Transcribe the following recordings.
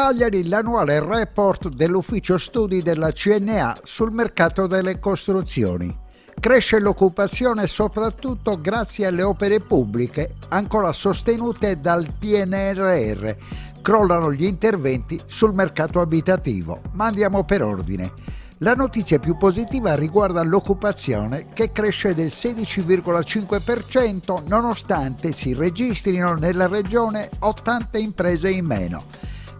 Cagliari l'annuale report dell'ufficio studi della CNA sul mercato delle costruzioni. Cresce l'occupazione soprattutto grazie alle opere pubbliche ancora sostenute dal PNRR. Crollano gli interventi sul mercato abitativo, ma andiamo per ordine. La notizia più positiva riguarda l'occupazione che cresce del 16,5% nonostante si registrino nella regione 80 imprese in meno.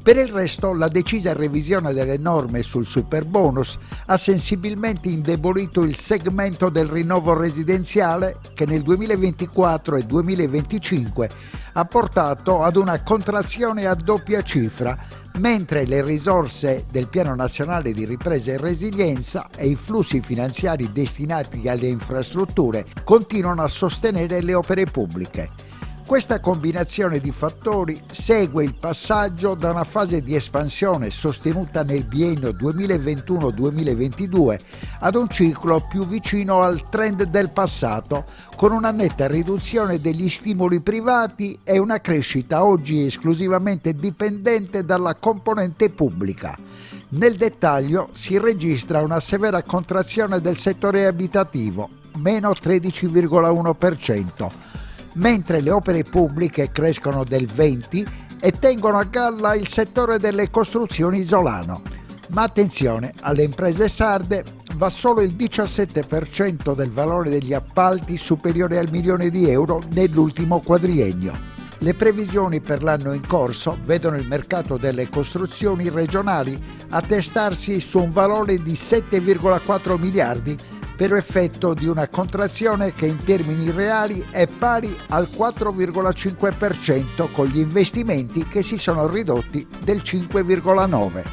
Per il resto, la decisa revisione delle norme sul superbonus ha sensibilmente indebolito il segmento del rinnovo residenziale che nel 2024 e 2025 ha portato ad una contrazione a doppia cifra, mentre le risorse del Piano Nazionale di Ripresa e Resilienza e i flussi finanziari destinati alle infrastrutture continuano a sostenere le opere pubbliche. Questa combinazione di fattori segue il passaggio da una fase di espansione sostenuta nel biennio 2021-2022 ad un ciclo più vicino al trend del passato, con una netta riduzione degli stimoli privati e una crescita oggi esclusivamente dipendente dalla componente pubblica. Nel dettaglio si registra una severa contrazione del settore abitativo, meno 13,1%. Mentre le opere pubbliche crescono del 20% e tengono a galla il settore delle costruzioni isolano. Ma attenzione, alle imprese sarde va solo il 17% del valore degli appalti superiore al €1.000.000 nell'ultimo quadriennio. Le previsioni per l'anno in corso vedono il mercato delle costruzioni regionali attestarsi su un valore di 7,4 miliardi per effetto di una contrazione che in termini reali è pari al 4,5% con gli investimenti che si sono ridotti del 5,9%.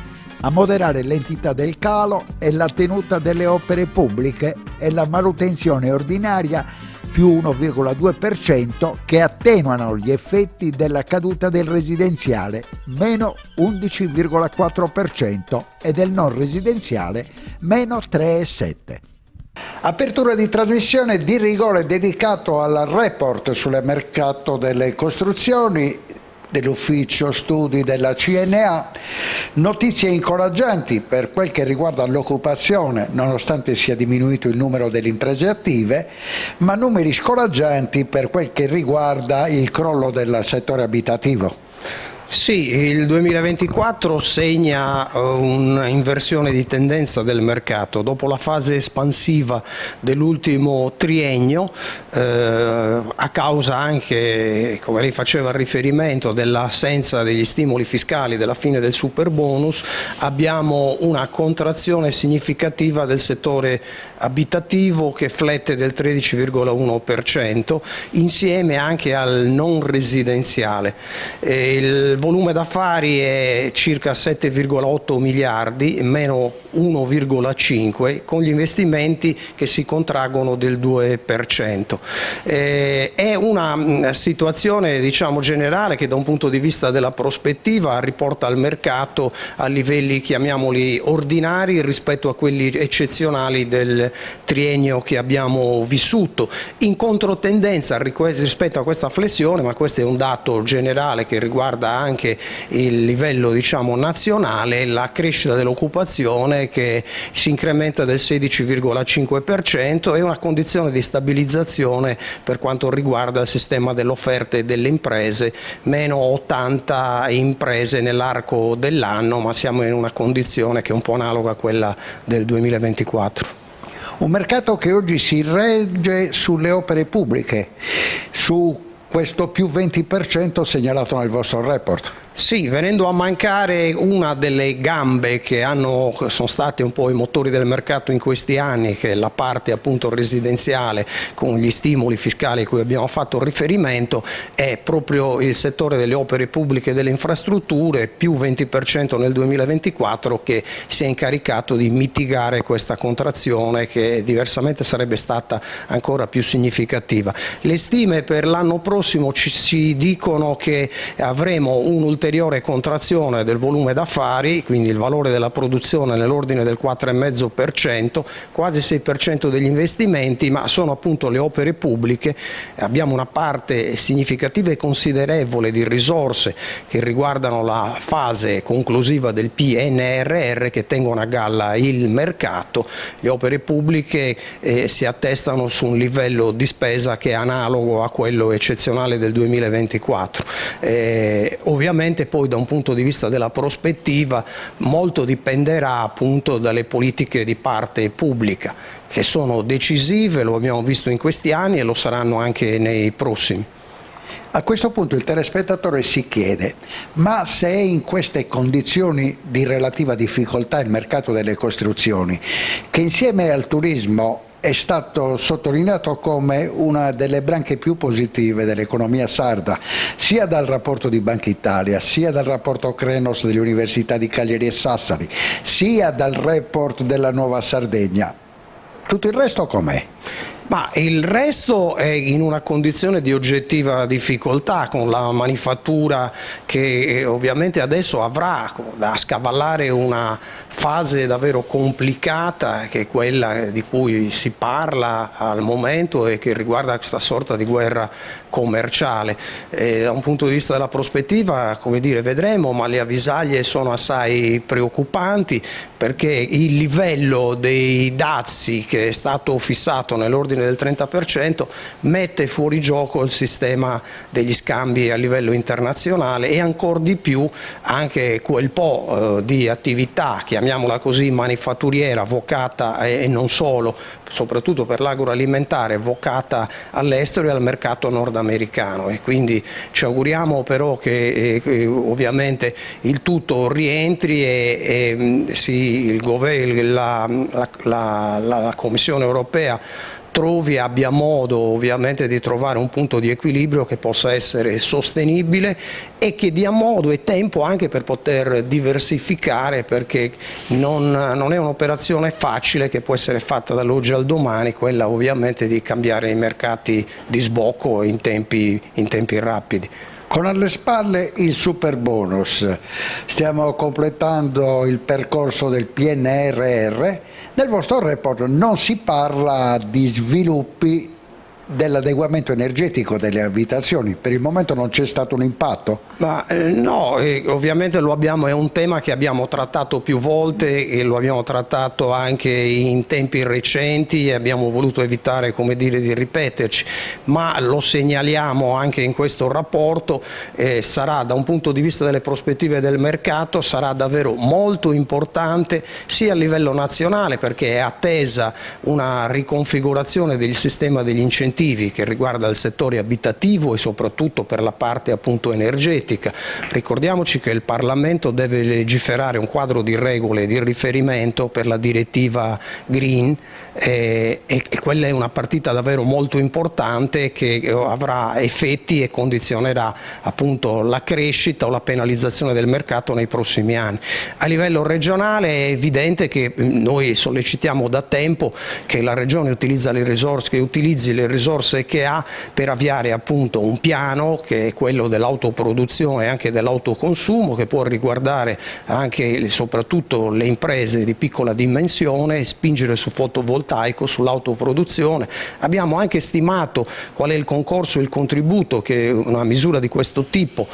A moderare l'entità del calo è la tenuta delle opere pubbliche e la manutenzione ordinaria più 1,2% che attenuano gli effetti della caduta del residenziale, meno 11,4% e del non residenziale, meno 3,7%. Apertura di trasmissione di rigore dedicato al report sul mercato delle costruzioni dell'ufficio studi della CNA. Notizie incoraggianti per quel che riguarda l'occupazione, nonostante sia diminuito il numero delle imprese attive, ma numeri scoraggianti per quel che riguarda il crollo del settore abitativo. Sì, il 2024 segna un'inversione di tendenza del mercato. Dopo la fase espansiva dell'ultimo triennio, a causa anche, come lei faceva riferimento, dell'assenza degli stimoli fiscali della fine del superbonus, abbiamo una contrazione significativa del settore abitativo che flette del 13,1% insieme anche al non residenziale. Il volume d'affari è circa 7,8 miliardi, meno 1,5, con gli investimenti che si contraggono del 2%. È una situazione, diciamo, generale che da un punto di vista della prospettiva riporta il mercato a livelli, chiamiamoli, ordinari rispetto a quelli eccezionali del triennio che abbiamo vissuto, in controtendenza rispetto a questa flessione, ma questo è un dato generale che riguarda anche il livello, diciamo, nazionale, la crescita dell'occupazione che si incrementa del 16,5% e una condizione di stabilizzazione per quanto riguarda il sistema dell'offerta e delle imprese, meno 80 imprese nell'arco dell'anno, ma siamo in una condizione che è un po' analoga a quella del 2024. Un mercato che oggi si regge sulle opere pubbliche, su questo più 20% segnalato nel vostro report. Sì, venendo a mancare una delle gambe che sono state un po' i motori del mercato in questi anni, che è la parte appunto residenziale con gli stimoli fiscali a cui abbiamo fatto riferimento, è proprio il settore delle opere pubbliche e delle infrastrutture, più 20% nel 2024, che si è incaricato di mitigare questa contrazione che diversamente sarebbe stata ancora più significativa. Le stime per l'anno prossimo ci dicono che avremo un ulteriore un'ulteriore contrazione del volume d'affari, quindi il valore della produzione nell'ordine del 4,5%, quasi 6% degli investimenti, ma sono appunto le opere pubbliche. Abbiamo una parte significativa e considerevole di risorse che riguardano la fase conclusiva del PNRR che tengono a galla il mercato. Le opere pubbliche si attestano su un livello di spesa che è analogo a quello eccezionale del 2024. Ovviamente poi da un punto di vista della prospettiva molto dipenderà appunto dalle politiche di parte pubblica, che sono decisive, lo abbiamo visto in questi anni e lo saranno anche nei prossimi. A questo punto il telespettatore si chiede: ma se è in queste condizioni di relativa difficoltà il mercato delle costruzioni, che insieme al turismo è stato sottolineato come una delle branche più positive dell'economia sarda, sia dal rapporto di Banca Italia, sia dal rapporto Krenos delle Università di Cagliari e Sassari, sia dal report della Nuova Sardegna, tutto il resto com'è? Ma il resto è in una condizione di oggettiva difficoltà, con la manifattura che ovviamente adesso avrà da scavallare una fase davvero complicata, che è quella di cui si parla al momento e che riguarda questa sorta di guerra commerciale. Da un punto di vista della prospettiva, come dire, vedremo, ma le avvisaglie sono assai preoccupanti, perché il livello dei dazi che è stato fissato nell'ordine del 30% mette fuori gioco il sistema degli scambi a livello internazionale e ancor di più anche quel po' di attività, chiamiamola così, manifatturiera, vocata e non solo, soprattutto per l'agroalimentare, vocata all'estero e al mercato nordamericano, e quindi ci auguriamo però che ovviamente il tutto rientri e il governo, la Commissione europea abbia modo ovviamente di trovare un punto di equilibrio che possa essere sostenibile e che dia modo e tempo anche per poter diversificare, perché non è un'operazione facile che può essere fatta dall'oggi al domani, quella ovviamente di cambiare i mercati di sbocco in tempi rapidi. Con alle spalle il super bonus, stiamo completando il percorso del PNRR. Nel vostro report non si parla di sviluppi dell'adeguamento energetico delle abitazioni, per il momento non c'è stato un impatto? No, ovviamente è un tema che abbiamo trattato più volte e lo abbiamo trattato anche in tempi recenti e abbiamo voluto evitare, come dire, di ripeterci, ma lo segnaliamo anche in questo rapporto. Sarà, da un punto di vista delle prospettive del mercato, sarà davvero molto importante sia a livello nazionale, perché è attesa una riconfigurazione del sistema degli incentivi che riguarda il settore abitativo e soprattutto per la parte appunto energetica. Ricordiamoci che il Parlamento deve legiferare un quadro di regole di riferimento per la direttiva Green e quella è una partita davvero molto importante che avrà effetti e condizionerà appunto la crescita o la penalizzazione del mercato nei prossimi anni. A livello regionale è evidente che noi sollecitiamo da tempo che la Regione utilizzi le risorse che ha per avviare appunto un piano che è quello dell'autoproduzione e anche dell'autoconsumo, che può riguardare anche e soprattutto le imprese di piccola dimensione, spingere sul fotovoltaico, sull'autoproduzione. Abbiamo anche stimato qual è il concorso e il contributo che una misura di questo tipo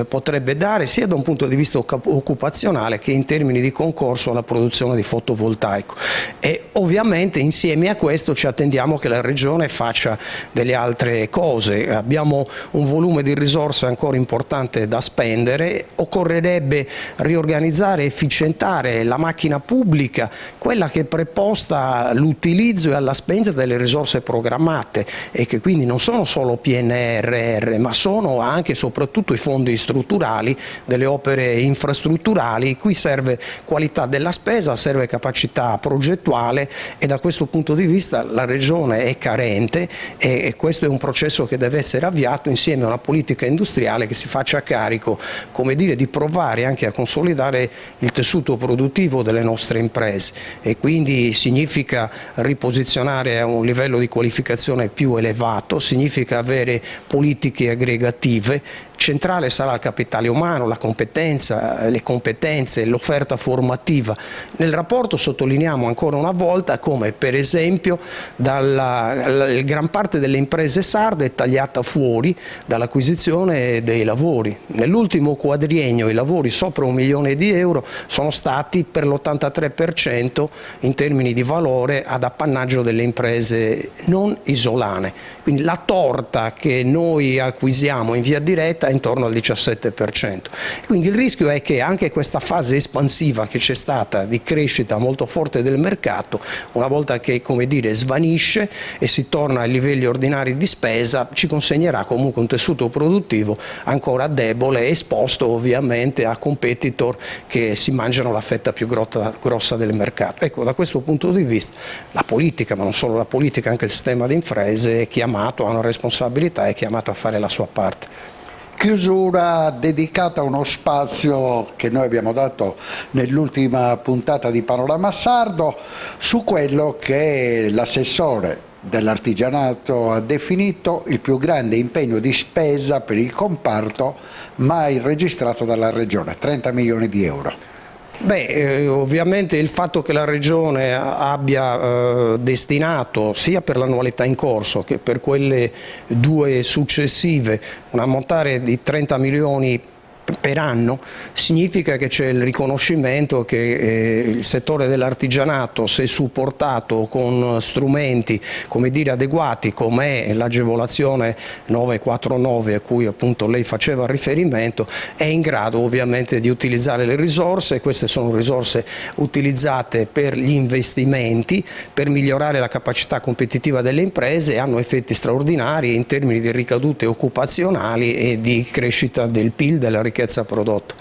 potrebbe dare sia da un punto di vista occupazionale che in termini di concorso alla produzione di fotovoltaico, e ovviamente insieme a questo ci attendiamo che la Regione faccia delle altre cose. Abbiamo un volume di risorse ancora importante da spendere, occorrerebbe riorganizzare e efficientare la macchina pubblica, quella che è preposta all'utilizzo e alla spesa delle risorse programmate, e che quindi non sono solo PNRR ma sono anche e soprattutto i fondi strutturali delle opere infrastrutturali. Qui serve qualità della spesa, serve capacità progettuale, e da questo punto di vista la Regione è carente, e questo è un processo che deve essere avviato insieme a una politica industriale che si faccia carico, come dire, di provare anche a consolidare il tessuto produttivo delle nostre imprese, e quindi significa riposizionare a un livello di qualificazione più elevato, significa avere politiche aggregative, Centrale sarà il capitale umano, la competenza, le competenze, l'offerta formativa. Nel rapporto sottolineiamo ancora una volta come per esempio gran parte delle imprese sarde è tagliata fuori dall'acquisizione dei lavori. Nell'ultimo quadriennio i lavori sopra 1 milione di euro sono stati per l'83% in termini di valore ad appannaggio delle imprese non isolane. Quindi la torta che noi acquisiamo in via diretta è intorno al 17%. Quindi il rischio è che anche questa fase espansiva che c'è stata di crescita molto forte del mercato, una volta che, come dire, svanisce e si torna ai livelli ordinari di spesa, ci consegnerà comunque un tessuto produttivo ancora debole, esposto ovviamente a competitor che si mangiano la fetta più grossa del mercato. Ecco, da questo punto di vista la politica, ma non solo la politica, anche il sistema di imprese è chiamato a una responsabilità, è chiamato a fare la sua parte. Chiusura dedicata a uno spazio che noi abbiamo dato nell'ultima puntata di Panorama Sardo su quello che l'assessore dell'artigianato ha definito il più grande impegno di spesa per il comparto mai registrato dalla Regione, 30 milioni di euro. Ovviamente il fatto che la Regione abbia destinato sia per l'annualità in corso che per quelle 2 successive un ammontare di 30 milioni per anno significa che c'è il riconoscimento che il settore dell'artigianato, se supportato con strumenti, come dire, adeguati, come l'agevolazione 949 a cui appunto lei faceva riferimento, è in grado ovviamente di utilizzare le risorse. Queste sono risorse utilizzate per gli investimenti, per migliorare la capacità competitiva delle imprese e hanno effetti straordinari in termini di ricadute occupazionali e di crescita del PIL, della ricchezza prodotta.